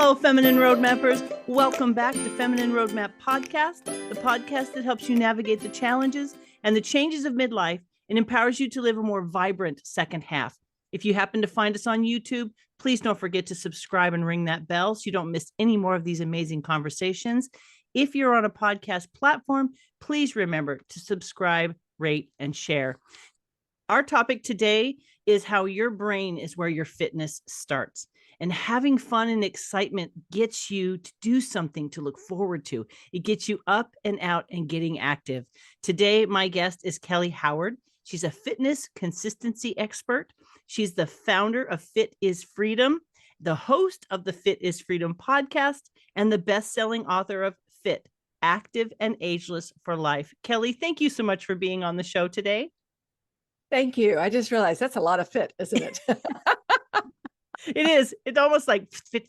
Hello, Feminine Roadmappers. Welcome back to Feminine Roadmap Podcast, the podcast that helps you navigate the challenges and the changes of midlife and empowers you to live a more vibrant second half. If you happen to find us on YouTube, please don't forget to subscribe and ring that bell so you don't miss any more of these amazing conversations. If you're on a podcast platform, please remember to subscribe, rate, and share. Our topic today is how your brain is where your fitness starts. And having fun and excitement gets you to do something to look forward to. It gets you up and out and getting active. Today, my guest is Kelly Howard. She's a fitness consistency expert. She's the founder of Fit is Freedom, the host of the Fit is Freedom podcast, and the best-selling author of Fit, Active and Ageless for Life. Kelly, thank you so much for being on the show today. Thank you. I just realized that's a lot of fit, isn't it? It is. It's almost like fit.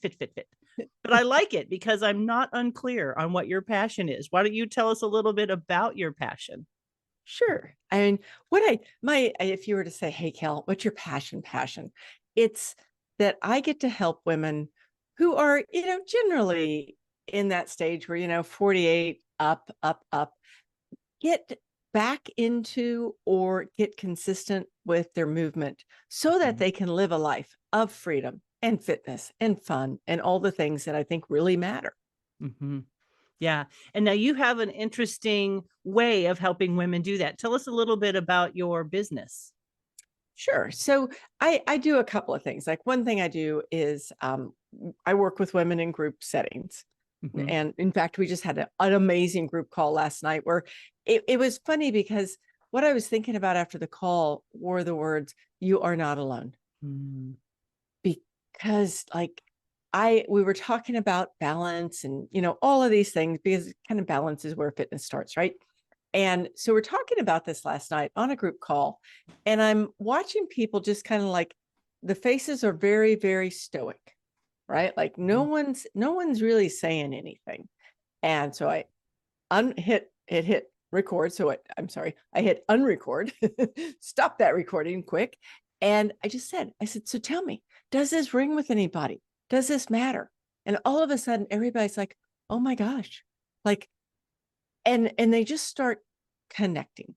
But I like it because I'm not unclear on what your passion is. Why don't you tell us a little bit about your passion? Sure. I mean, if you were to say, hey, Kel, what's your passion? It's that I get to help women who are, generally in that stage where, 48 up, get back into or get consistent with their movement so that they can live a life of freedom and fitness and fun and all the things that I think really matter. Mm-hmm. Yeah. And now you have an interesting way of helping women do that. Tell us a little bit about your business. Sure. So I do a couple of things. Like one thing I do is I work with women in group settings. Mm-hmm. And in fact, we just had an amazing group call last night where it was funny because what I was thinking about after the call were the words, "You are not alone." Mm. Because we were talking about balance and, all of these things, because kind of balance is where fitness starts, right? And so we're talking about this last night on a group call, and I'm watching people just kind of like the faces are very, very stoic, right? Like no one's really saying anything. And so I hit record. So I hit unrecord, stop that recording quick. And I said, so tell me, does this ring with anybody? Does this matter? And all of a sudden, everybody's like, oh my gosh, and they just start connecting.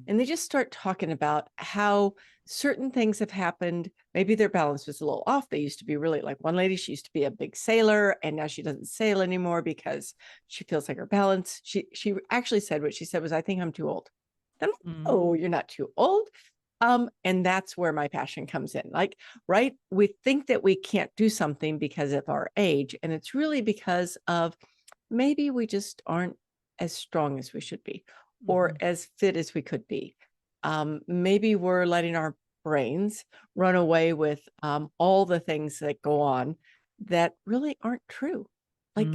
And they just start talking about how certain things have happened. Maybe their balance was a little off. They used to be really like one lady, she used to be a big sailor, and now she doesn't sail anymore because she feels like her balance. She actually said what she said was, I think I'm too old. I'm like, oh, you're not too old. And that's where my passion comes in. Like, right, we think that we can't do something because of our age, and it's really because of maybe we just aren't as strong as we should be, or as fit as we could be. Maybe we're letting our brains run away with all the things that go on that really aren't true. Like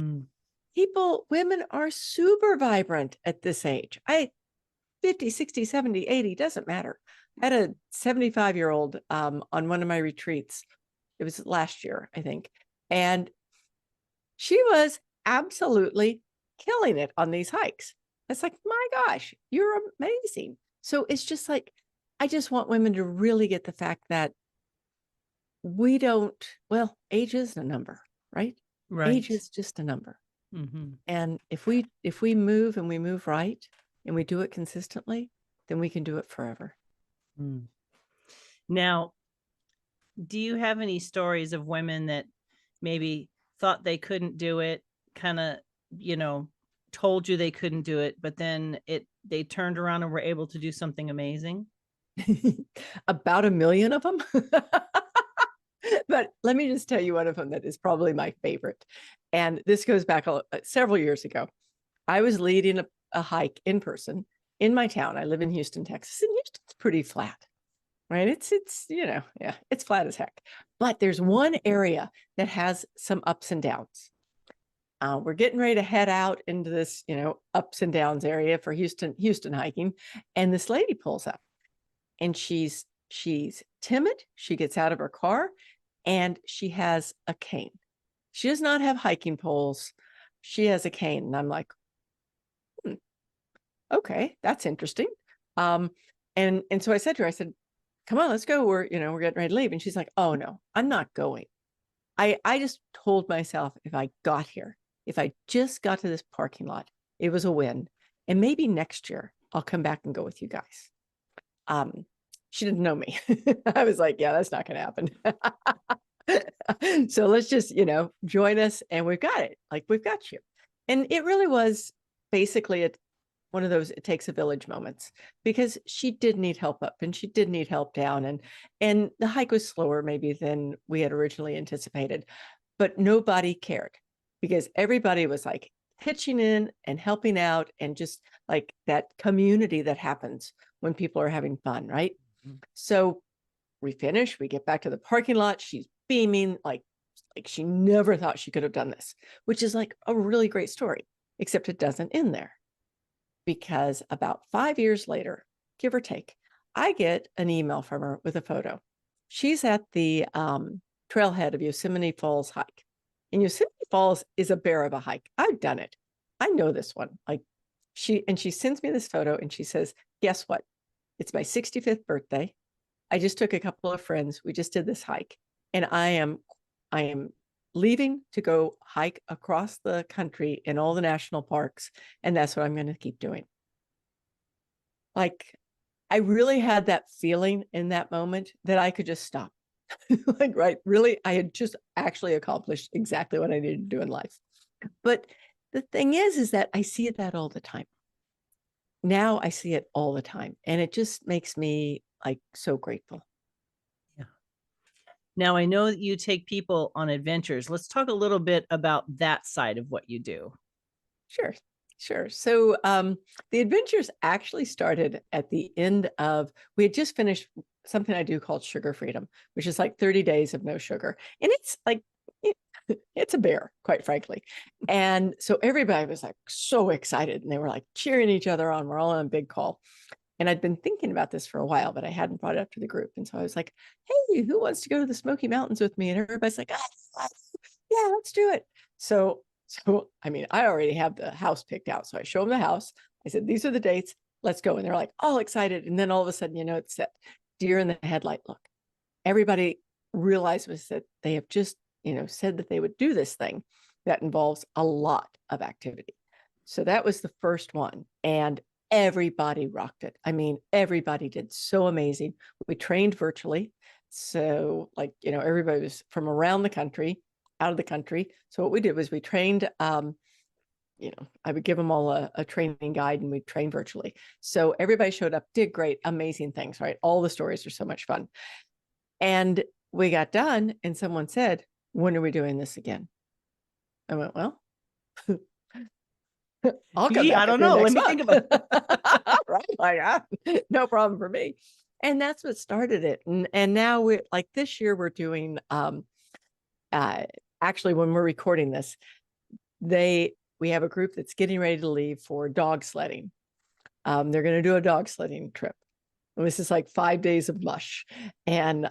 women are super vibrant at this age. 50, 60, 70, 80, doesn't matter. I had a 75-year-old on one of my retreats. It was last year, I think. And she was absolutely killing it on these hikes. It's like, my gosh, you're amazing. So it's just like, I just want women to really get the fact that age is a number, right? Age is just a number. Mm-hmm. And if we move and we move right and we do it consistently, then we can do it forever. Now, do you have any stories of women that maybe thought they couldn't do it, kind of, told you they couldn't do it, but then they turned around and were able to do something amazing? About 1 million of them. But let me just tell you one of them that is probably my favorite. And this goes back several years ago. I was leading a hike in person in my town. I live in Houston, Texas, and Houston's pretty flat, right? It's it's flat as heck. But there's one area that has some ups and downs. We're getting ready to head out into this, ups and downs area for Houston hiking. And this lady pulls up, and she's timid. She gets out of her car, and she has a cane. She does not have hiking poles. She has a cane. And I'm like, okay, that's interesting. And so I said to her, come on, let's go. We're getting ready to leave. And she's like, oh no, I'm not going. I just told myself, if I got here, if I just got to this parking lot, it was a win. And maybe next year I'll come back and go with you guys. She didn't know me. I was like, yeah, that's not going to happen. So let's just, join us, and we've got it. Like, we've got you. And it really was basically one of those it takes a village moments, because she did need help up and she did need help down. And the hike was slower maybe than we had originally anticipated, but nobody cared, because everybody was like pitching in and helping out, and just like that community that happens when people are having fun, right? Mm-hmm. So we finish, we get back to the parking lot. She's beaming like she never thought she could have done this, which is like a really great story, except it doesn't end there. Because about 5 years later, give or take, I get an email from her with a photo. She's at the trailhead of Yosemite Falls hike. And Yosemite Falls is a bear of a hike. I've done it. I know this one. Like, she sends me this photo and she says, guess what? It's my 65th birthday. I just took a couple of friends. We just did this hike. And I am leaving to go hike across the country in all the national parks. And that's what I'm going to keep doing. Like, I really had that feeling in that moment that I could just stop. Like, right, really, I had just actually accomplished exactly what I needed to do in life. But the thing is that I see that all the time. Now I see it all the time. And it just makes me like so grateful. Yeah. Now, I know that you take people on adventures. Let's talk a little bit about that side of what you do. Sure. So the adventures actually started at the end of, we had just finished something I do called Sugar Freedom, which is like 30 days of no sugar. And it's like, it's a bear, quite frankly. And so everybody was like so excited, and they were like cheering each other on. We're all on a big call. And I'd been thinking about this for a while, but I hadn't brought it up to the group. And so I was like, hey, who wants to go to the Smoky Mountains with me? And everybody's like, yeah, let's do it. So, I mean, I already have the house picked out. So I show them the house. I said, these are the dates. Let's go. And they're like, all excited. And then all of a sudden, it's that deer in the headlight look. Everybody realized was that they have just, said that they would do this thing that involves a lot of activity. So that was the first one. And everybody rocked it. I mean, everybody did so amazing. We trained virtually. So everybody was from around the country, out of the country. So what we did was we trained, I would give them all a training guide, and we trained virtually. So everybody showed up, did great, amazing things, right? All the stories are so much fun. And we got done, and someone said, when are we doing this again? I went, well, I'll come back. I don't know. Let me think about it. Right? Like, no problem for me. And that's what started it. And now we're like, this year we're doing, actually, when we're recording this, we have a group that's getting ready to leave for dog sledding. They're going to do a dog sledding trip. And this is like 5 days of mush. And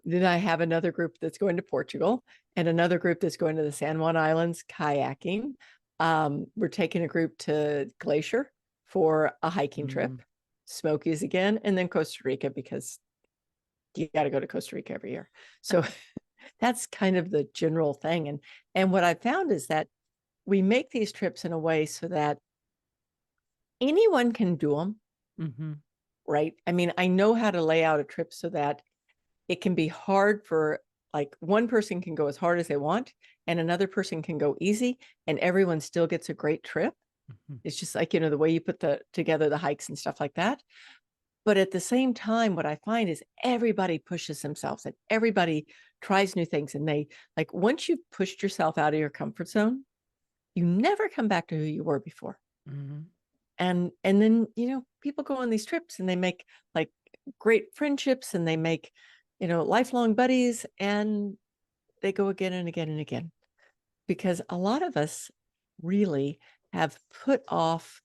then I have another group that's going to Portugal, and another group that's going to the San Juan Islands kayaking. We're taking a group to Glacier for a hiking trip, Smokies again, and then Costa Rica, because you got to go to Costa Rica every year. So that's kind of the general thing. And what I found is that we make these trips in a way so that anyone can do them. Mm-hmm. Right. I mean, I know how to lay out a trip so that it can be hard for, like, one person can go as hard as they want, and another person can go easy, and everyone still gets a great trip. Mm-hmm. It's just like, the way you put together the hikes and stuff like that. But at the same time, what I find is everybody pushes themselves, and everybody tries new things. And they, like, once you've pushed yourself out of your comfort zone, you never come back to who you were before. Mm-hmm. And then, people go on these trips, and they make like great friendships, and they make, lifelong buddies, and they go again and again and again, because a lot of us really have put off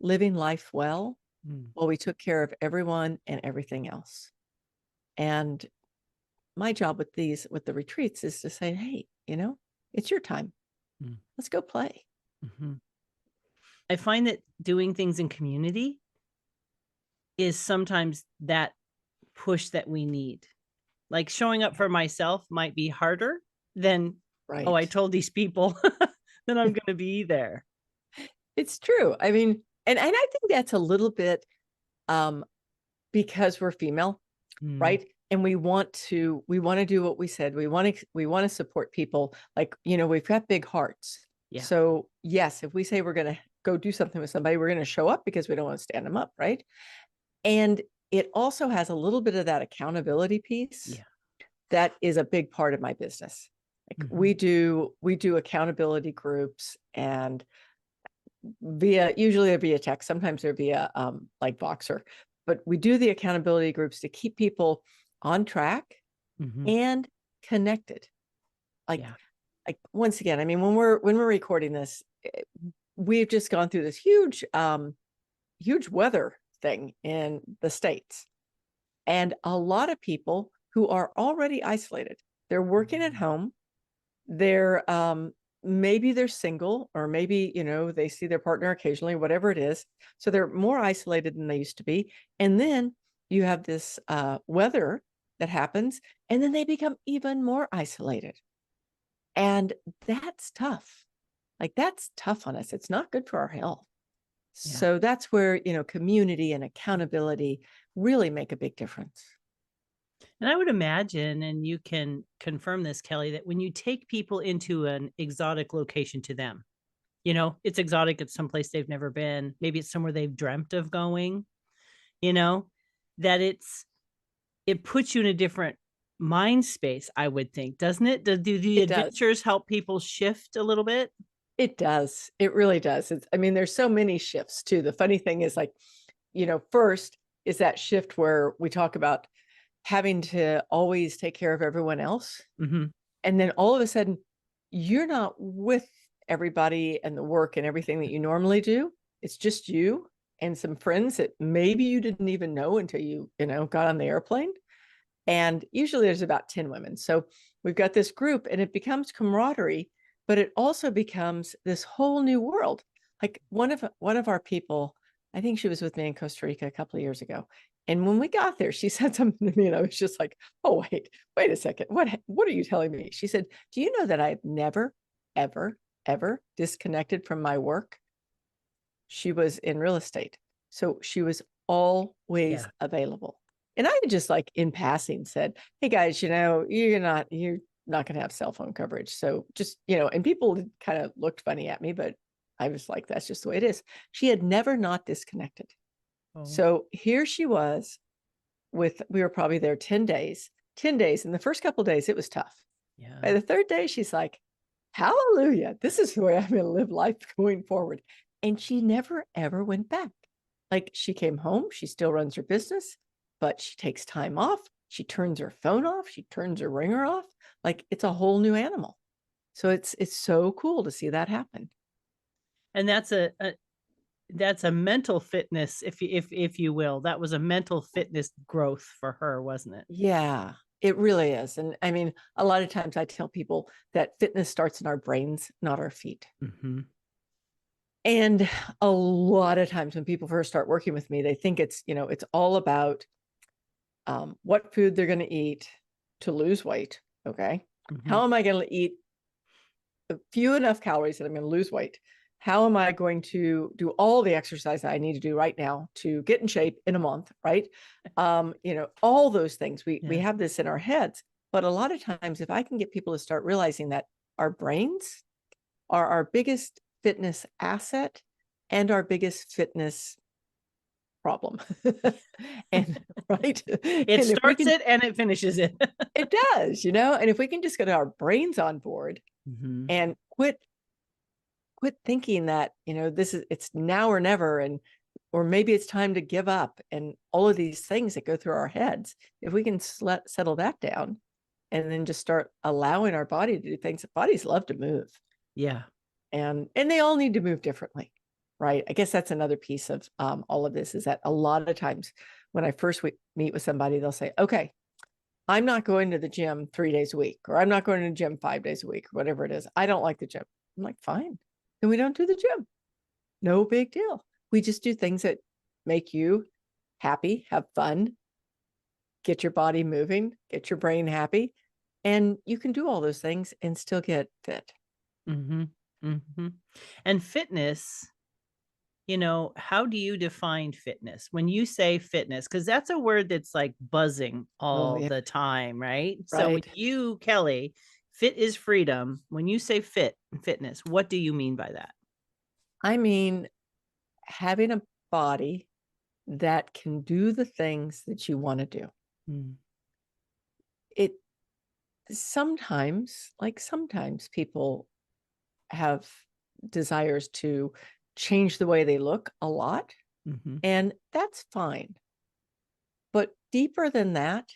living life well while we took care of everyone and everything else. And my job with the retreats is to say, hey, it's your time. Let's go play. Mm-hmm. I find that doing things in community is sometimes that push that we need. Like, showing up for myself might be harder, than, Right. oh, I told these people that I'm going to be there. It's true. I mean, and I think that's a little bit because we're female, right? And we want to do what we said. We want to support people. Like, we've got big hearts. Yeah. So yes, if we say we're going to go do something with somebody, we're going to show up because we don't want to stand them up, right? And it also has a little bit of that accountability piece. Yeah. That is a big part of my business. Like we do accountability groups, and usually they're via text, sometimes they're via like Voxer, but we do the accountability groups to keep people on track and connected. Like once again, I mean, when we're recording this, we've just gone through this huge weather thing in the States, and a lot of people who are already isolated, they're working at home, they're maybe they're single, or maybe, they see their partner occasionally, whatever it is. So they're more isolated than they used to be. And then you have this weather that happens, and then they become even more isolated. And that's tough. Like, that's tough on us. It's not good for our health. Yeah. So that's where, community and accountability really make a big difference. And I would imagine, and you can confirm this, Kelly, that when you take people into an exotic location to them, it's exotic, it's someplace they've never been, maybe it's somewhere they've dreamt of going, that it puts you in a different mind space, I would think, doesn't it? Do the adventures help people shift a little bit? It does. It really does. I mean, there's so many shifts too. The funny thing is, like, first is that shift where we talk about having to always take care of everyone else. And then all of a sudden, you're not with everybody and the work and everything that you normally do. It's just you and some friends that maybe you didn't even know until you, got on the airplane. And usually there's about 10 women. So we've got this group, and it becomes camaraderie, but it also becomes this whole new world. Like one of our people, I think she was with me in Costa Rica a couple of years ago. And when we got there, she said something to me, and I was just like, oh, wait a second. What are you telling me? She said, do you know that I've never, ever, ever disconnected from my work? She was in real estate, so she was always available. And I just, like, in passing said, hey guys, you're not going to have cell phone coverage. So just, and people kind of looked funny at me, but I was like, that's just the way it is. She had never not disconnected. So here she was we were probably there 10 days. And the first couple of days, it was tough. Yeah. By the third day, she's like, hallelujah, this is the way I'm going to live life going forward. And she never, ever went back. Like, she came home, she still runs her business, but she takes time off. She turns her phone off. She turns her ringer off. Like, it's a whole new animal. So it's so cool to see that happen. And that's a mental fitness, if you will. That was a mental fitness growth for her, wasn't it? Yeah, it really is. And I mean, a lot of times I tell people that fitness starts in our brains, not our feet. And a lot of times when people first start working with me, they think it's all about what food they're going to eat to lose weight. Okay. How am I going to eat a few enough calories that I'm going to lose weight? How am I going to do all the exercise that I need to do right now to get in shape in a month, right? All those things. We have this in our heads, but a lot of times, if I can get people to start realizing that our brains are our biggest fitness asset and our biggest fitness problem. And right, it starts it and it finishes it. It does, and if we can just get our brains on board and quit thinking that, it's now or never, or maybe it's time to give up, and all of these things that go through our heads. If we can settle that down and then just start allowing our body to do things. Bodies love to move. Yeah. And they all need to move differently, right? I guess that's another piece of all of this, is that a lot of times when I first meet with somebody, they'll say, okay, I'm not going to the gym 3 days a week, or I'm not going to the gym 5 days a week, or whatever it is. I don't like the gym. I'm like, fine. Then we don't do the gym. No big deal. We just do things that make you happy, have fun, get your body moving, get your brain happy. And you can do all those things and still get fit. Mm-hmm. Mm-hmm. And fitness, how do you define fitness when you say fitness? Because that's a word that's like buzzing Oh, all yeah. the time, right? So when Right. you, Kelly, fit is freedom, when you say fitness, what do you mean by that? I mean, having a body that can do the things that you want to do. Mm. It sometimes people have desires to change the way they look a lot, Mm-hmm. and that's fine. But deeper than that,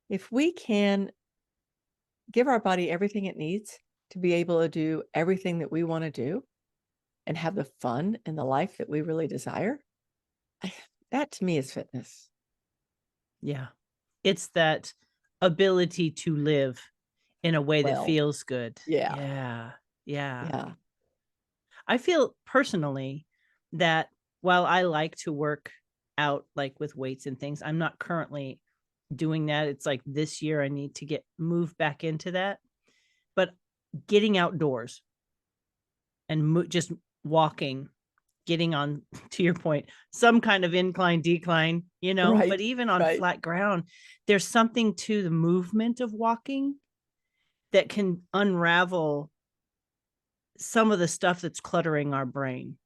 if we can give our body everything it needs to be able to do everything that we want to do and have the fun and the life that we really desire, that to me is fitness. Yeah. It's that ability to live in a way that Well, feels good. yeah, Yeah. Yeah. yeah. I feel personally that while I like to work out like with weights and things, I'm not currently doing that. It's like this year I need to get moved back into that. But getting outdoors and just walking, getting on, to your point, some kind of incline, decline, but Right, even on right. flat ground, there's something to the movement of walking that can unravel some of the stuff that's cluttering our brain.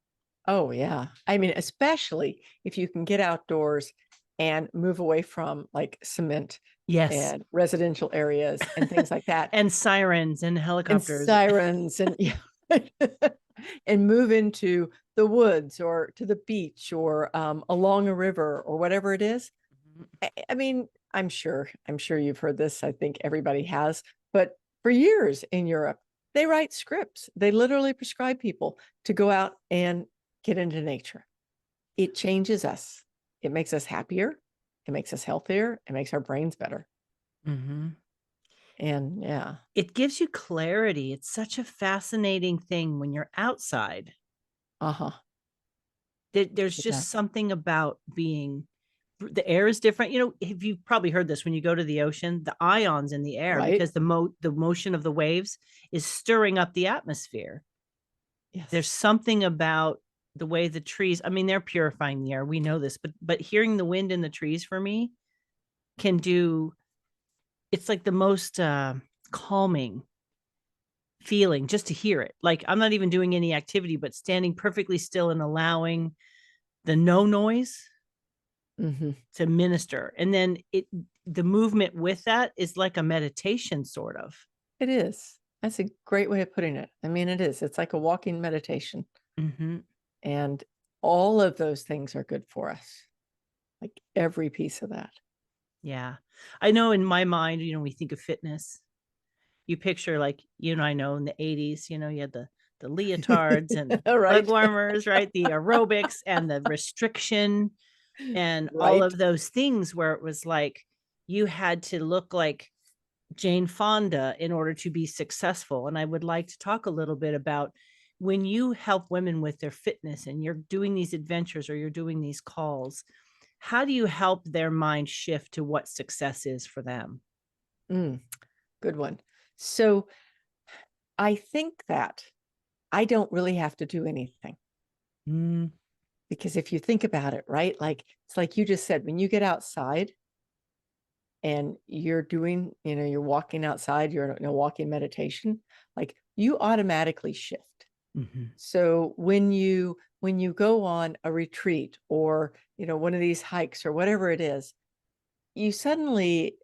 Oh, yeah. I mean, especially if you can get outdoors and move away from like cement Yes. and residential areas and things like that, And sirens and and helicopters. sirens and yeah, and move into the woods or to the beach or along a river or whatever it is. I mean, I'm sure you've heard this. I think everybody has, but for years in Europe, they write scripts. They literally prescribe people to go out and get into nature. It changes us. It makes us happier. It makes us healthier. It makes our brains better. Mm-hmm. And yeah, It gives you clarity. It's such a fascinating thing when you're outside. uh-huh. There's It just does. something about being, the air is different. If you've probably heard this, when you go to the ocean, the ions in the air, Right? because the motion of the waves is stirring up the atmosphere. There's Yes. something about the way the trees, I mean, they're purifying the air. We know this, but hearing the wind in the trees for me can do, it's like the most calming feeling just to hear it. Like I'm not even doing any activity, but standing perfectly still and allowing the no noise Hmm. to minister. And then the movement with that is like a meditation sort of. It is. That's a great way of putting it. I mean, it is. It's like a walking meditation. Mm-hmm. And all of those things are good for us. Like every piece of that. Yeah. I know in my mind, we think of fitness. You picture like, I know in the 80s, you had the leotards and the All leg right. warmers, right? The aerobics and the restriction and all Right. of those things where it was like you had to look like Jane Fonda in order to be successful. And I would like to talk a little bit about when you help women with their fitness and you're doing these adventures or you're doing these calls, how do you help their mind shift to what success is for them? Mm, good one. So I think that I don't really have to do anything Mm, because if you think about it, right? Like it's like you just said, when you get outside and you're doing, you're walking outside, you're in a walking meditation, like you automatically shift. mm-hmm. So when you go on a retreat or, one of these hikes or whatever it is, you suddenly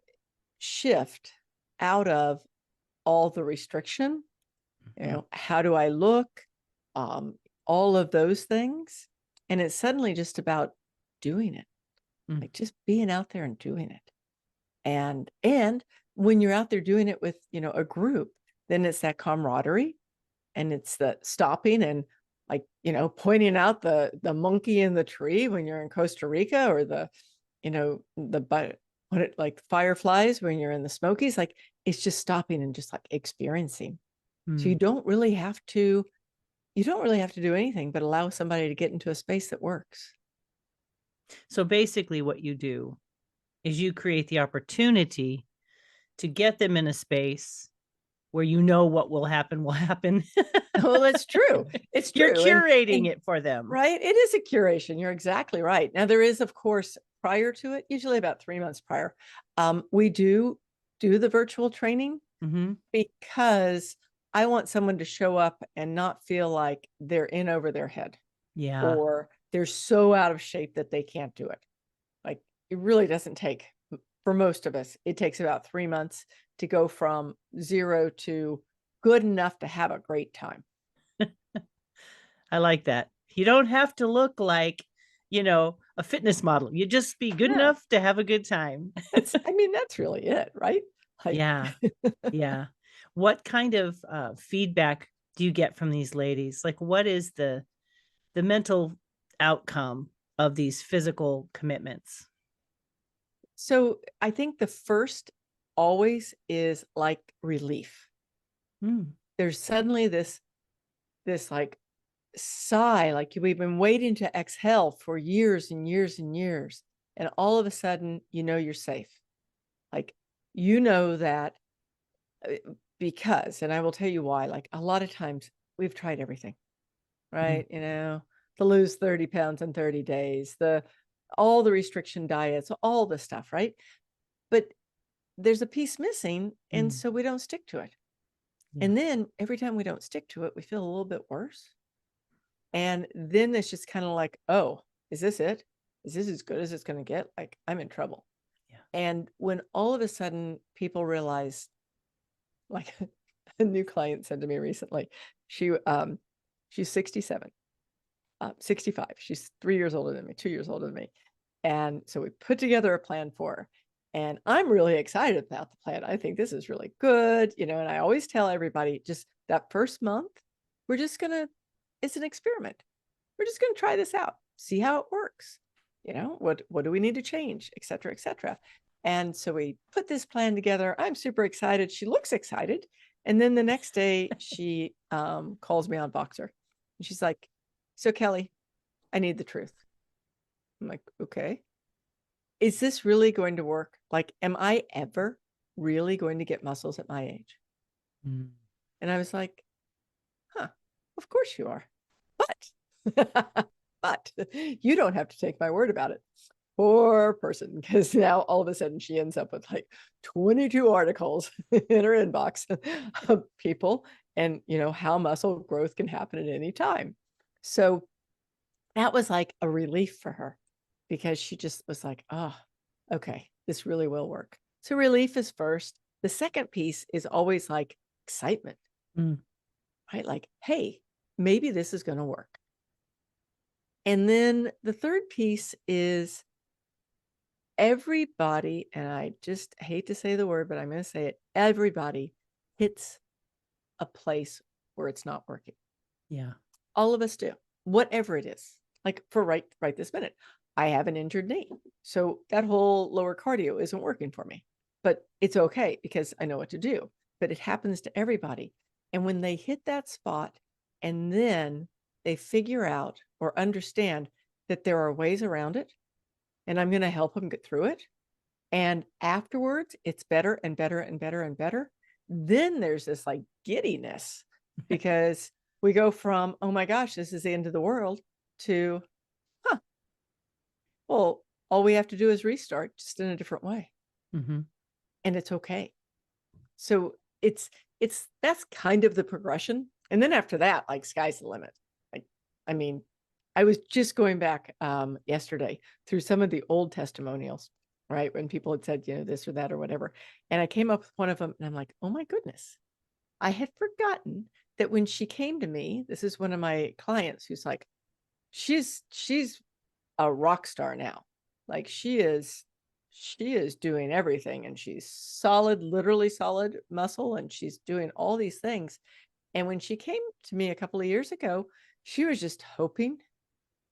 shift out of all the restriction, how do I look? Um, all of those things. And it's suddenly just about doing it, Mm-hmm. like just being out there and doing it. And when you're out there doing it with, a group, then it's that camaraderie and it's the stopping and like, pointing out the monkey in the tree when you're in Costa Rica or what it like fireflies when you're in the Smokies, like it's just stopping and just like experiencing. So you don't really have to do anything but allow somebody to get into a space that works. So basically, what you do is you create the opportunity to get them in a space where you know what will happen will happen. Well, it's true. It's You're true. curating it for them. Right. It is a curation. You're exactly right. Now, there is, of course, prior to it, usually about 3 months prior, we do the virtual training because I want someone to show up and not feel like they're in over their head Yeah. or they're so out of shape that they can't do it. Like, it really doesn't take, for most of us, it takes about 3 months to go from 0 to good enough to have a great time. I like that. You don't have to look like, a fitness model. You just be good enough to have a good time. That's really it, right? Like, Yeah. Yeah. What kind of feedback do you get from these ladies? Like, what is the mental outcome of these physical commitments? So I think the first always is like relief. There's suddenly this like sigh, like we've been waiting to exhale for years and years and years. And all of a sudden, you're safe. Like, that because, and I will tell you why, like a lot of times we've tried everything, right? To lose 30 pounds in 30 days, all the restriction diets, all the stuff, right? But there's a piece missing. And so we don't stick to it. Yeah. And then every time we don't stick to it, we feel a little bit worse. And then it's just kind of like, oh, is this it? Is this as good as it's going to get? Like, I'm in trouble. Yeah. And when all of a sudden people realize, like a new client said to me recently, she's 67, 65. She's 3 years older than me, 2 years older than me. And so we put together a plan for her. And I'm really excited about the plan. I think this is really good. And I always tell everybody, just that first month, it's an experiment. We're just going to try this out, see how it works. What do we need to change, et cetera, et cetera. And so we put this plan together. I'm super excited. She looks excited. And then the next day she calls me on Voxer. And she's like, so Kelly, I need the truth. I'm like, okay. Is this really going to work? Like, am I ever really going to get muscles at my age? And I was like, of course you are. But you don't have to take my word about it. Poor person, because now all of a sudden she ends up with like 22 articles in her inbox of people and how muscle growth can happen at any time. So that was like a relief for her because she just was like, oh, okay, this really will work. So relief is first. The second piece is always like excitement, right? Like, hey, maybe this is going to work. And then the third piece is everybody, and I just hate to say the word, but I'm going to say it, everybody hits a place where it's not working. Yeah. All of us do, whatever it is. Like for right this minute, I have an injured knee. So that whole lower cardio isn't working for me, but it's okay because I know what to do. But it happens to everybody. And when they hit that spot and then they figure out or understand that there are ways around it, and I'm going to help them get through it. And afterwards, it's better and better and better and better. Then there's this like giddiness because we go from, oh my gosh, this is the end of the world to, well, all we have to do is restart just in a different way. And it's okay. So that's kind of the progression. And then after that, like sky's the limit. Like, I mean, I was just going back yesterday through some of the old testimonials, right? When people had said, this or that or whatever. And I came up with one of them and I'm like, oh my goodness. I had forgotten that when she came to me, this is one of my clients who's like, she's a rock star now. Like she is doing everything and she's solid, literally solid muscle. And she's doing all these things. And when she came to me a couple of years ago, she was just hoping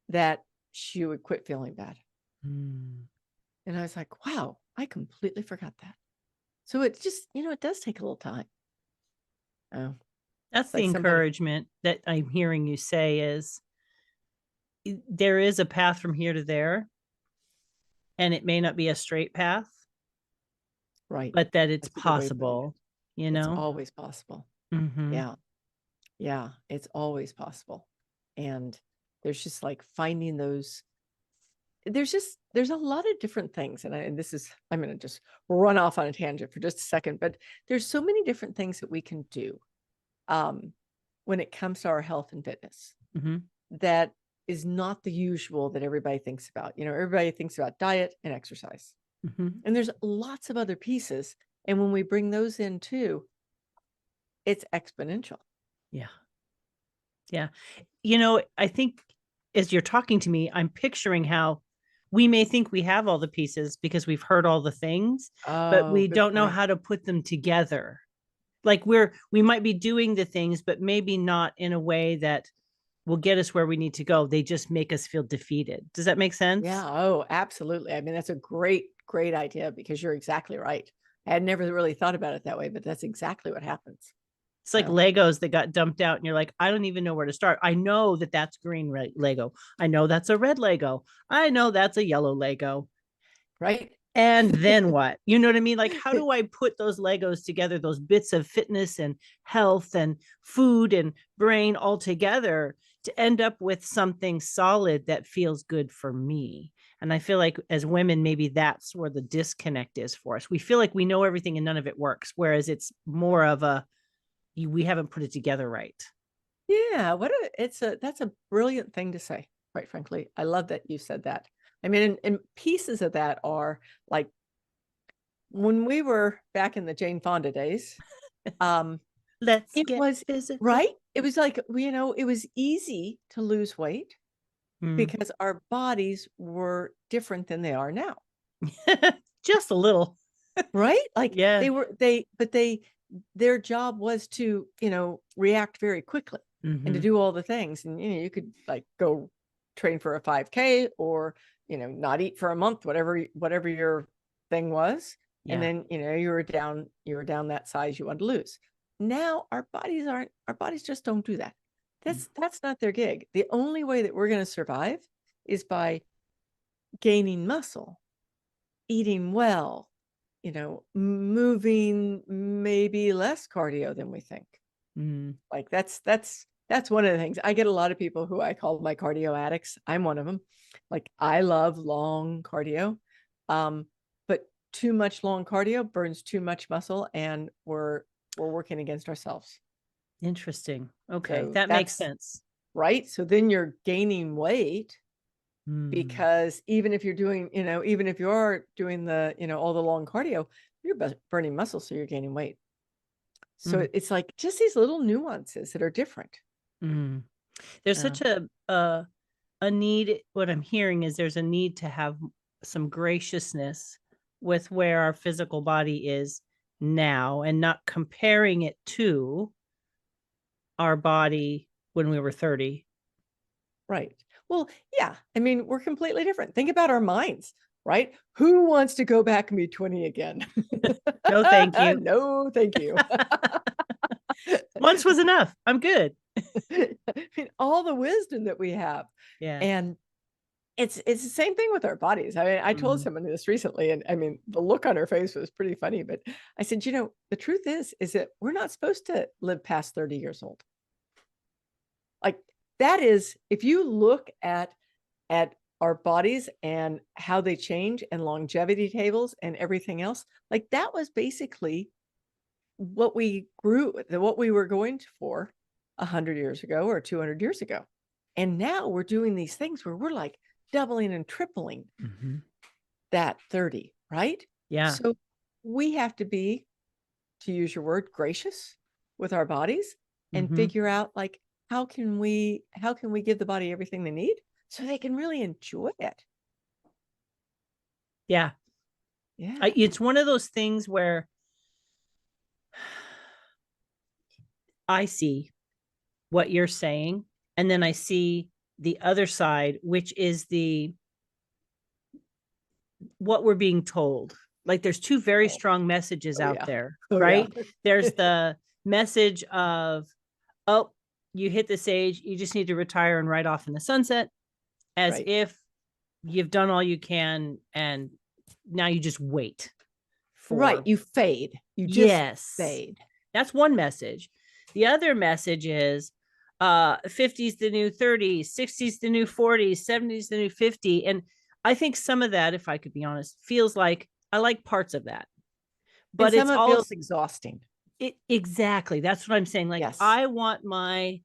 that she would quit feeling bad. And I was like, wow, I completely forgot that. So it just, it does take a little time. Oh, that's the encouragement that I'm hearing you say is there is a path from here to there, and it may not be a straight path, Right. but that it's That's a good way of putting it. possible, you It's know? always possible. Mm-hmm. Yeah. Yeah. It's always possible. And there's just like finding those, there's a lot of different things. And this is, I'm going to just run off on a tangent for just a second, but there's so many different things that we can do when it comes to our health and fitness Mm-hmm. that is not the usual that everybody thinks about. Everybody thinks about diet and exercise. Mm-hmm. And there's lots of other pieces. And when we bring those in too, it's exponential. Yeah. Yeah. I think as you're talking to me, I'm picturing how we may think we have all the pieces because we've heard all the things, but Oh, we good don't know point. how to put them together. Like we might be doing the things, but maybe not in a way that will get us where we need to go. They just make us feel defeated. Does that make sense? Yeah. Oh, absolutely. I mean, that's a great, great idea because you're exactly right. I had never really thought about it that way, but that's exactly what happens. It's like Legos that got dumped out, and you're like, I don't even know where to start. I know that that's green Lego. I know that's a red Lego. I know that's a yellow Lego. Right. And then what? You know what I mean? Like, how do I put those Legos together, those bits of fitness and health and food and brain all together to end up with something solid that feels good for me? And I feel like as women, maybe that's where the disconnect is for us. We feel like we know everything and none of it works, whereas it's more of we haven't put it together right. Yeah. That's a brilliant thing to say, quite frankly. I love that you said that. I mean, and pieces of that are like when we were back in the Jane Fonda days, Let's it get was physical. right. It was like, it was easy to lose weight because our bodies were different than they are now. Just a little. Right? Like Yeah. their job was to, react very quickly and to do all the things. And, you could like go train for a 5K or, not eat for a month, whatever your thing was. Yeah. And then, you were down that size you wanted to lose. Now our bodies just don't do that. That's not their gig. The only way that we're going to survive is by gaining muscle, eating well, moving maybe less cardio than we think. Like that's one of the things. I get a lot of people who I call my cardio addicts. I'm one of them. Like I love long cardio. But too much long cardio burns too much muscle and we're working against ourselves. Interesting. Okay. So that makes sense. Right. So then you're gaining weight because even if you're doing, even if you're doing the, all the long cardio, you're burning muscle. So you're gaining weight. So it's like just these little nuances that are different. There's such a need. What I'm hearing is there's a need to have some graciousness with where our physical body is now and not comparing it to our body when we were 30. Right. Well, yeah. I mean, we're completely different. Think about our minds, right? Who wants to go back and be 20 again? No, thank you. No, thank you. Once was enough. I'm good. I mean, all the wisdom that we have. Yeah. And it's the same thing with our bodies. I mean, I told someone this recently, and I mean, the look on her face was pretty funny, but I said, the truth is that we're not supposed to live past 30 years old. Like that is, if you look at our bodies and how they change and longevity tables and everything else, like that was basically what we were going for 100 years ago or 200 years ago. And now we're doing these things where we're like doubling and tripling that 30, right? Yeah. So we have to be, to use your word, gracious with our bodies and figure out like, how can we give the body everything they need so they can really enjoy it? Yeah. Yeah. It's one of those things where I see what you're saying, and then I see the other side, which is what we're being told. Like there's two very strong messages out there, right? Yeah. There's the message of, oh, you hit this age, you just need to retire and ride off in the sunset, as if you've done all you can and now you just wait for. Right. You fade. You just Yes. fade. That's one message. The other message is 50's the new 30, 60's the new 40, 70's the new 50. And I think some of that, if I could be honest, feels like I like parts of that. But And some it's of it all feels exhausting. Exactly. That's what I'm saying. Like, Yes. I want my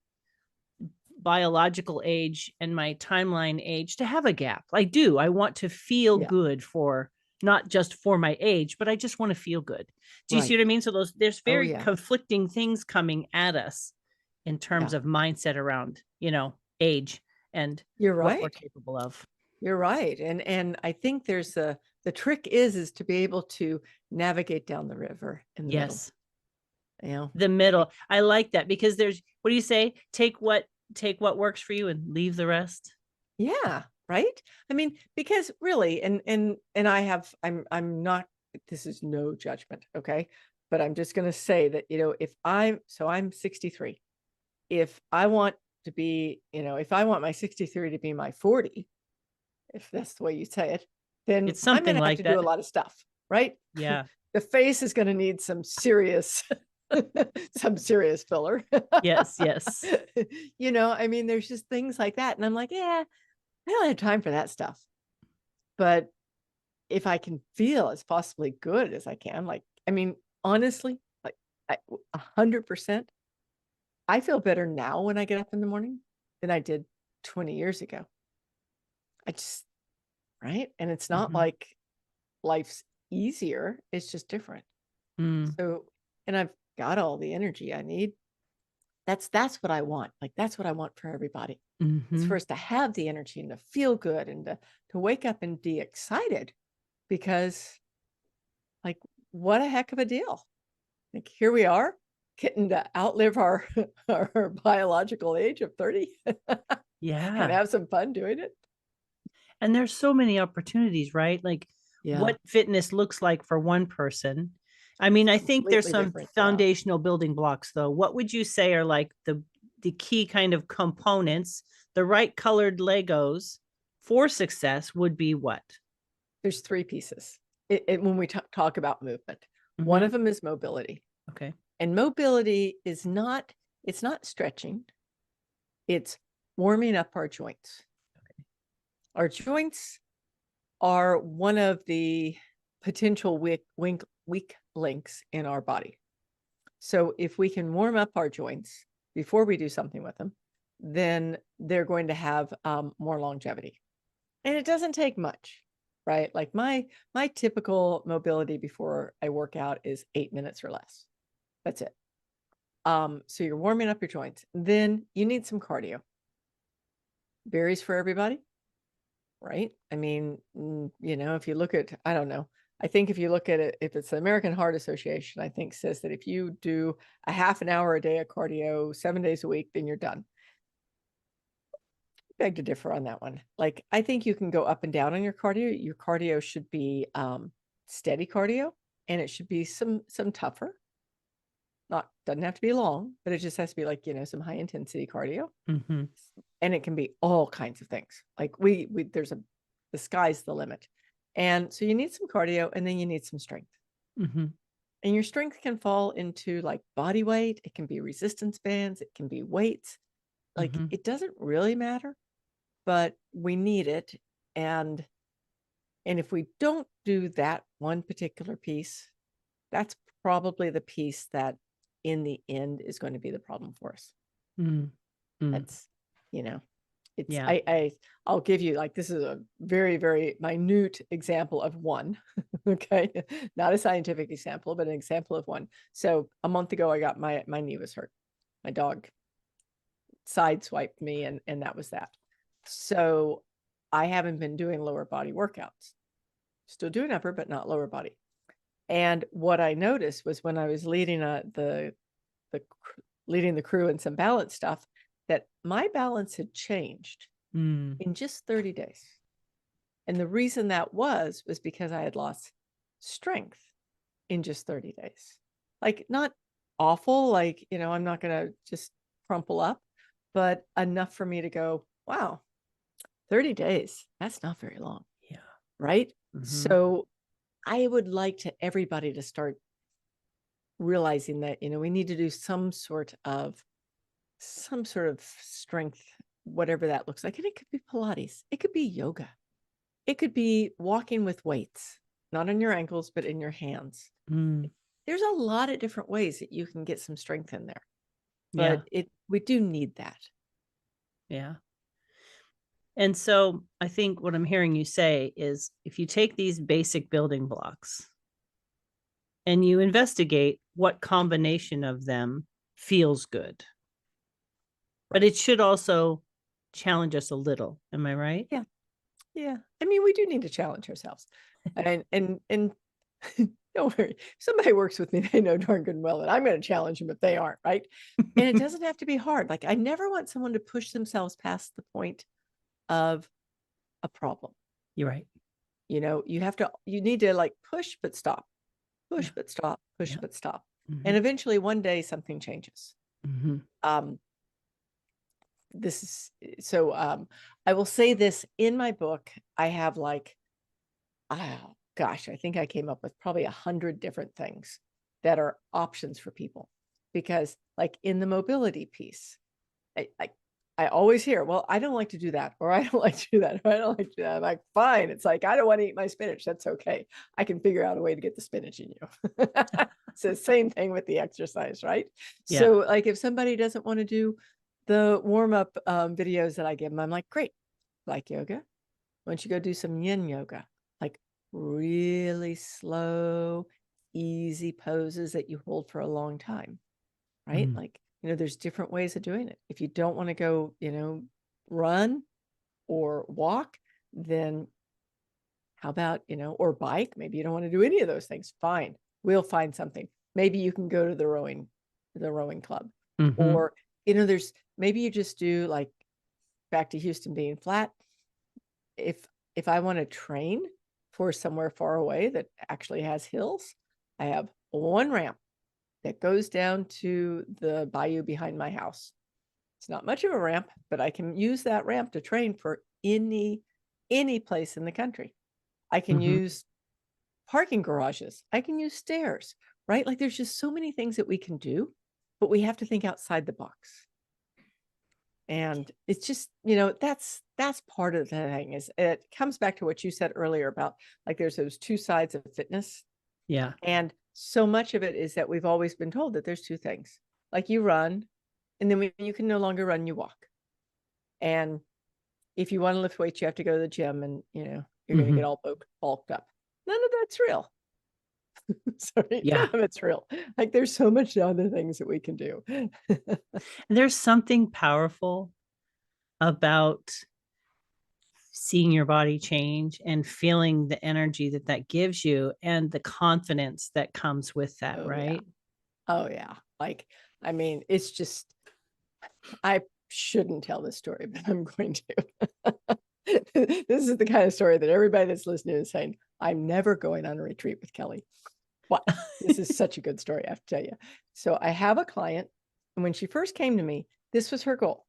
biological age and my timeline age to have a gap. I do. I want to feel good for not just for my age, but I just want to feel good. Do you see what I mean? So there's very conflicting things coming at us in terms of mindset around, age and what we're capable of. You're right. And I think there's the trick is to be able to navigate down the river in the middle. The middle. I like that, because there's, what do you say? Take what works for you and leave the rest. Yeah. Right. I mean, because really, and I'm not, this is no judgment. Okay. But I'm just going to say that, I'm 63. If I want to be, if I want my 63 to be my 40, if that's the way you say it, then it's something I'm going to have to do a lot of stuff. Right. Yeah. The face is going to need some serious filler. Yes. I mean, there's just things like that. And I'm like, yeah, I don't have time for that stuff. But if I can feel as possibly good as I can, like, I mean, honestly, like 100%, I feel better now when I get up in the morning than I did 20 years ago. Right. And it's not like life's easier. It's just different. So, and I've got all the energy I need. That's what I want. Like, that's what I want for everybody. It's for us to have the energy and to feel good and to wake up and be excited, because like, what a heck of a deal. Like, here we are getting to outlive our biological age of 30. And have some fun doing it. And there's so many opportunities, right? Like what fitness looks like for one person. I mean, I think there's some foundational building blocks, though. What would you say are like the key kind of components, the right colored Legos for success would be what? There's 3 pieces when we talk about movement. One of them is mobility. Okay. And mobility is it's not stretching. It's warming up our joints. Okay. Our joints are one of the potential weak links in our body. So if we can warm up our joints before we do something with them, then they're going to have more longevity. And it doesn't take much, right? Like my typical mobility before I work out is 8 minutes or less. That's it. So you're warming up your joints. Then you need some cardio. Varies for everybody, right? I mean, if you look at, I don't know, I think if you look at it, if it's the American Heart Association, I think says that if you do a half an hour a day of cardio 7 days a week, then you're done. I beg to differ on that one. Like, I think you can go up and down on your cardio. Your cardio should be steady cardio, and it should be some tougher. Doesn't have to be long, but it just has to be like, some high intensity cardio. And it can be all kinds of things. Like the sky's the limit. And so you need some cardio, and then you need some strength. And your strength can fall into like body weight. It can be resistance bands. It can be weights. Like, it doesn't really matter, but we need it. And if we don't do that one particular piece, that's probably the piece that in the end is going to be the problem for us. That's, it's, I'll give you, like, this is a very, very minute example of one. Okay. Not a scientific example, but an example of one. So a month ago, I got my knee was hurt. My dog sideswiped me, and that was that. So I haven't been doing lower body workouts. Still doing upper, but not lower body. And what I noticed was when I was leading the crew and some balance stuff, that my balance had changed in just 30 days. And the reason that was because I had lost strength in just 30 days. Like, not awful, like, I'm not going to just crumple up, but enough for me to go, wow, 30 days, that's not very long. Yeah. Right. So I would like everybody to start realizing that, we need to do some sort of strength, whatever that looks like. And it could be Pilates, it could be yoga, it could be walking with weights, not on your ankles, but in your hands. There's a lot of different ways that you can get some strength in there, but we do need that. Yeah. And so I think what I'm hearing you say is, if you take these basic building blocks and you investigate what combination of them feels good, but it should also challenge us a little. Am I right? Yeah. Yeah. I mean, we do need to challenge ourselves. And don't worry. If somebody works with me, they know darn good and well that I'm going to challenge them if they aren't, right? And it doesn't have to be hard. Like, I never want someone to push themselves past the point of a problem. You're right. You need to like push, but stop, push, but stop, push, but stop. And eventually one day something changes. This is so, I will say this in my book, I have like, oh gosh, I think I came up with probably 100 different things that are options for people, because like in the mobility piece, I always hear, well, I don't like to do that, or I don't like to do that, or I don't like to do that. I'm like, fine. It's like, I don't want to eat my spinach. That's okay. I can figure out a way to get the spinach in you. It's the same thing with the exercise, right? Yeah. So like, if somebody doesn't want to do the warm-up videos that I give them, I'm like, great. Like yoga, why don't you go do some yin yoga? Like really slow, easy poses that you hold for a long time, right? Like, there's different ways of doing it. If you don't want to go, run or walk, then how about, or bike? Maybe you don't want to do any of those things. Fine. We'll find something. Maybe you can go to the rowing club, or, maybe you just do, like, back to Houston being flat. If I want to train for somewhere far away that actually has hills, I have one ramp that goes down to the bayou behind my house. It's not much of a ramp, but I can use that ramp to train for any place in the country. I can use parking garages. I can use stairs, right? Like, there's just so many things that we can do, but we have to think outside the box. And it's just, that's part of the thing. Is it comes back to what you said earlier about, like, there's those two sides of fitness. Yeah. And so much of it is that we've always been told that there's two things. Like, you run, and then when you can no longer run, you walk. And if you want to lift weights, you have to go to the gym, and you're going to get all bulked up. None of that's real. Sorry, none of it's real. Like, there's so much other things that we can do. There's something powerful about seeing your body change and feeling the energy that gives you, and the confidence that comes with that, right? Yeah. Oh yeah. Like, I mean, it's just, I shouldn't tell this story, but I'm going to. This is the kind of story that everybody that's listening is saying, I'm never going on a retreat with Kelly. But this is such a good story, I have to tell you. So I have a client, and when she first came to me, this was her goal.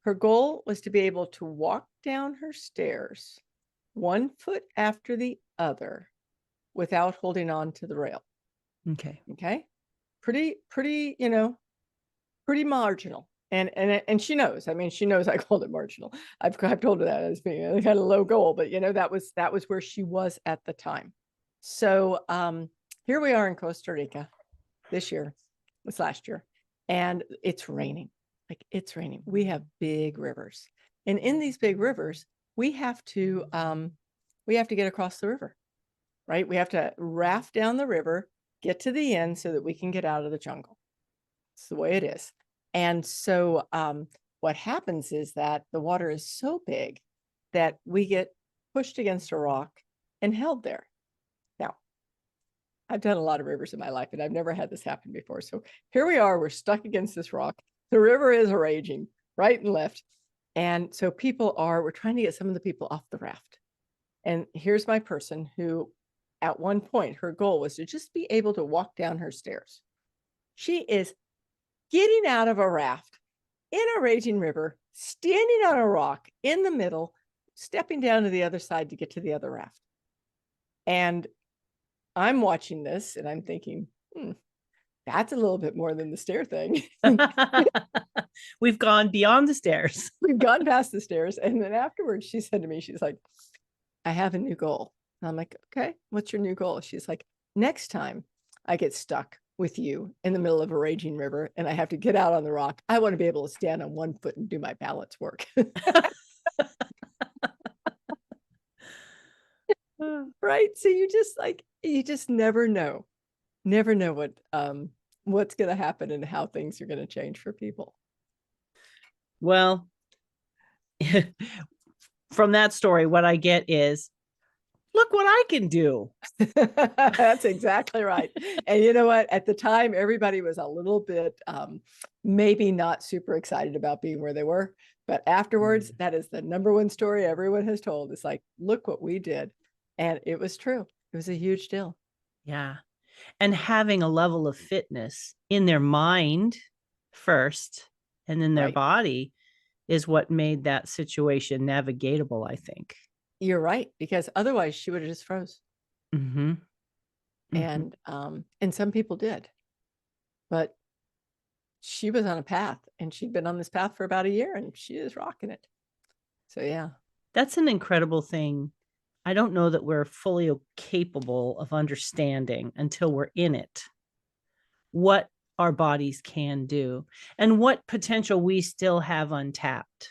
Her goal was to be able to walk down her stairs one foot after the other without holding on to the rail. Okay. Pretty, pretty marginal. And she knows. I mean, she knows I called it marginal. I've told her that as being a kind of low goal, but that was where she was at the time. So here we are in Costa Rica this year. It was last year, and it's raining. Like, it's raining. We have big rivers, and in these big rivers, we have to get across the river, right? We have to raft down the river, get to the end so that we can get out of the jungle. It's the way it is. And so what happens is that the water is so big that we get pushed against a rock and held there. Now, I've done a lot of rivers in my life, and I've never had this happen before. So here we are, we're stuck against this rock. The river is raging right and left. And so we're trying to get some of the people off the raft. And here's my person who, at one point, her goal was to just be able to walk down her stairs. She is getting out of a raft in a raging river, standing on a rock in the middle, stepping down to the other side to get to the other raft. And I'm watching this and I'm thinking, that's a little bit more than the stair thing. We've gone beyond the stairs. We've gone past the stairs. And then afterwards, she said to me, she's like, I have a new goal. And I'm like, okay, what's your new goal? She's like, next time I get stuck with you in the middle of a raging river and I have to get out on the rock, I want to be able to stand on one foot and do my balance work. Right. So you just never know what's going to happen and how things are going to change for people. Well, from that story, what I get is, look what I can do. That's exactly right. And you know what? At the time, everybody was a little bit maybe not super excited about being where they were. But afterwards, that is the number one story everyone has told. It's like, look what we did. And it was true. It was a huge deal. Yeah. And having a level of fitness in their mind first and then their body is what made that situation navigatable, I think. You're right, because otherwise she would have just froze. Mm-hmm. Mm-hmm. And some people did, but she was on a path, and she'd been on this path for about a year, and she is rocking it. So yeah, that's an incredible thing. I don't know that we're fully capable of understanding until we're in it what our bodies can do and what potential we still have untapped.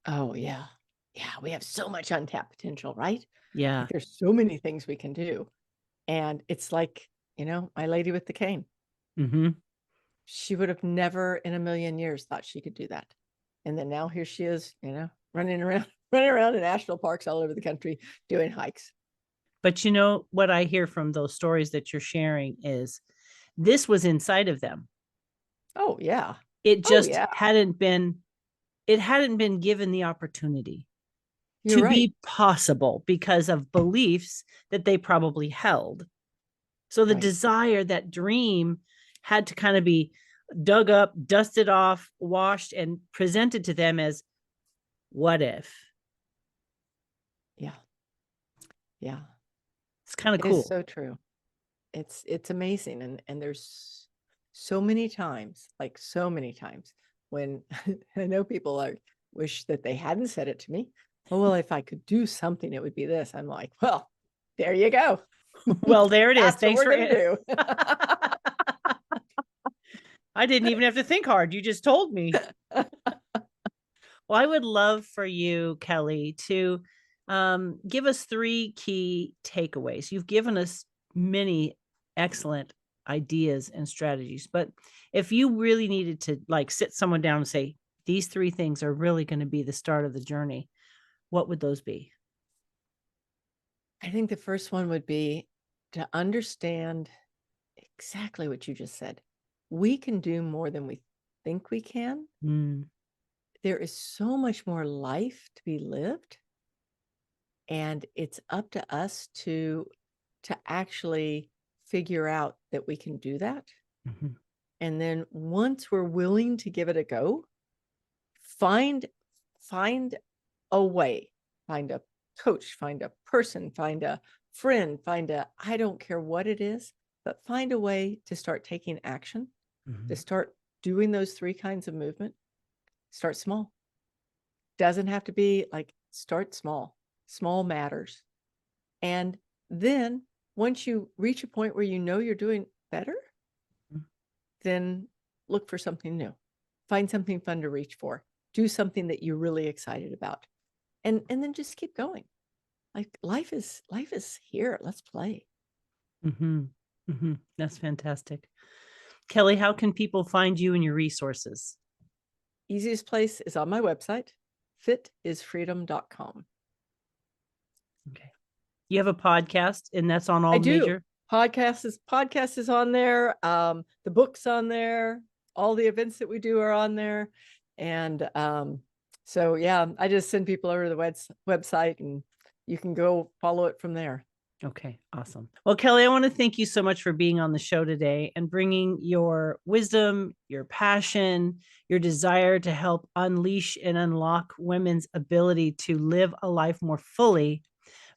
Oh yeah. Yeah, we have so much untapped potential, right? Yeah. Like, there's so many things we can do. And it's like, my lady with the cane. Mm-hmm. She would have never in a million years thought she could do that. And then now here she is, running around in national parks all over the country doing hikes. But what I hear from those stories that you're sharing is this was inside of them. Oh yeah. It just hadn't been given the opportunity to be possible because of beliefs that they probably held. So the desire, that dream, had to kind of be dug up, dusted off, washed, and presented to them as, what if? Yeah. Yeah. It's kind of cool. It's so true. It's amazing. And there's so many times when I know people wish that they hadn't said it to me. Oh, well, if I could do something, it would be this. I'm like, well, there you go. Well, there it is. Thanks for do. I didn't even have to think hard. You just told me. Well, I would love for you, Kelly, to give us 3 key takeaways. You've given us many excellent ideas and strategies, but if you really needed to sit someone down and say, these 3 things are really going to be the start of the journey, what would those be? I think the first one would be to understand exactly what you just said. We can do more than we think we can. There is so much more life to be lived. And it's up to us to actually figure out that we can do that. Mm-hmm. And then once we're willing to give it a go, find a way, find a coach, find a person, find a friend, I don't care what it is, but find a way to start taking action, to start doing those 3 kinds of movement. Start small. Doesn't have to be start small. Small matters. And then once you reach a point where you're doing better, then look for something new. Find something fun to reach for. Do something that you're really excited about. And then just keep going. Life is here. Let's play. That's fantastic. Kelly, how can people find you and your resources? Easiest place is on my website, fitisfreedom.com. Okay. You have a podcast, and that's on all major? Podcast is on there. The book's on there. All the events that we do are on there. And so, yeah, I just send people over to the website, and you can go follow it from there. Okay, awesome. Well, Kelly, I want to thank you so much for being on the show today and bringing your wisdom, your passion, your desire to help unleash and unlock women's ability to live a life more fully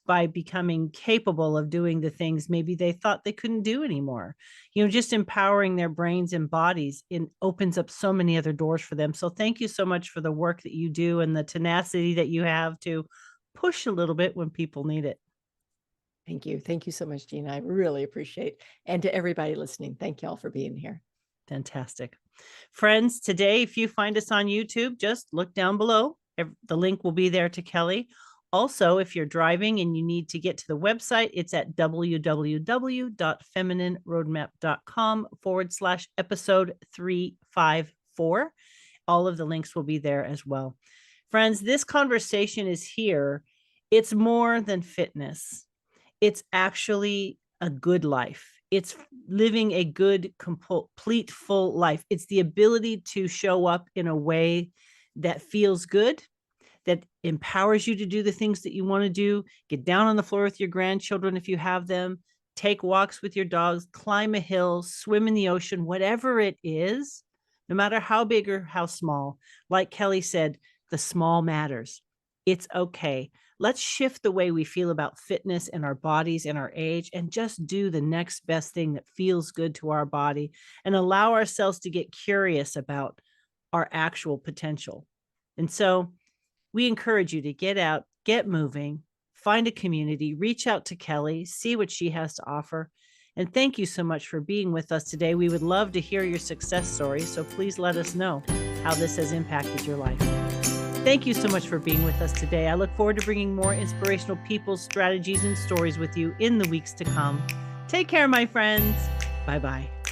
by becoming capable of doing the things maybe they thought they couldn't do anymore. Just empowering their brains and bodies opens up so many other doors for them. So thank you so much for the work that you do and the tenacity that you have to push a little bit when people need it. Thank you. Thank you so much, Gina. I really appreciate. And to everybody listening, thank you all for being here. Fantastic. Friends, today, if you find us on YouTube, just look down below. The link will be there to Kelly. Also, if you're driving and you need to get to the website, it's at www.feminineroadmap.com/episode 354. All of the links will be there as well. Friends, this conversation is here. It's more than fitness. It's actually a good life. It's living a good, complete, full life. It's the ability to show up in a way that feels good, that empowers you to do the things that you want to do. Get down on the floor with your grandchildren if you have them. Take walks with your dogs, climb a hill, swim in the ocean, whatever it is, no matter how big or how small. Like Kelly said, the small matters. It's okay. Let's shift the way we feel about fitness and our bodies and our age and just do the next best thing that feels good to our body and allow ourselves to get curious about our actual potential. And so we encourage you to get out, get moving, find a community, reach out to Kelly, see what she has to offer. And thank you so much for being with us today. We would love to hear your success story, so please let us know how this has impacted your life. Thank you so much for being with us today. I look forward to bringing more inspirational people, strategies, and stories with you in the weeks to come. Take care, my friends. Bye-bye.